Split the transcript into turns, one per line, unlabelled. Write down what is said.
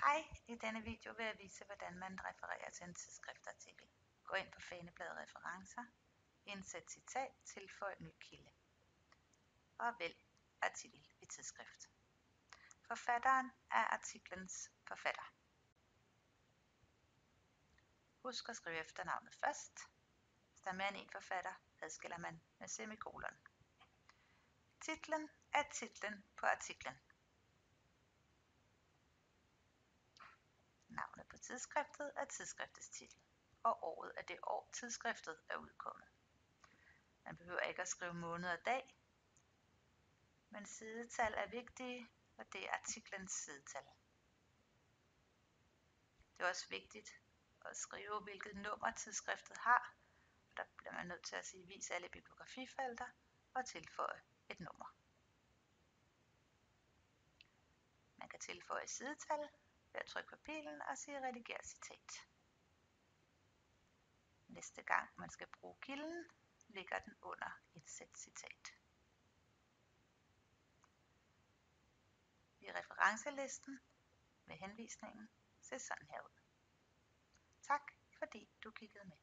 Hej, i denne video vil jeg vise, hvordan man refererer til en tidsskriftartikel. Gå ind på Fanebladet Referencer, indsæt citat, tilføj ny kilde og vælg artikel i tidsskrift. Forfatteren er artiklens forfatter. Husk at skrive efternavnet først. Hvis der er mere end en forfatter, adskiller man med semikolon. Titlen er titlen på artiklen. Navnet på tidsskriftet er tidsskriftets titel, og året er det år, tidsskriftet er udkommet. Man behøver ikke at skrive måned og dag, men sidetal er vigtige, og det er artiklens sidetal. Det er også vigtigt at skrive, hvilket nummer tidsskriftet har, og der bliver man nødt til at sige, vis alle bibliografifelter og tilføje et nummer. Man kan tilføje sidetal ved at trykke på pilen og sige rediger citat. Næste gang man skal bruge kilden, ligger den under indsæt citat. I referencelisten med henvisningen ser sådan her ud. Tak fordi du kiggede med.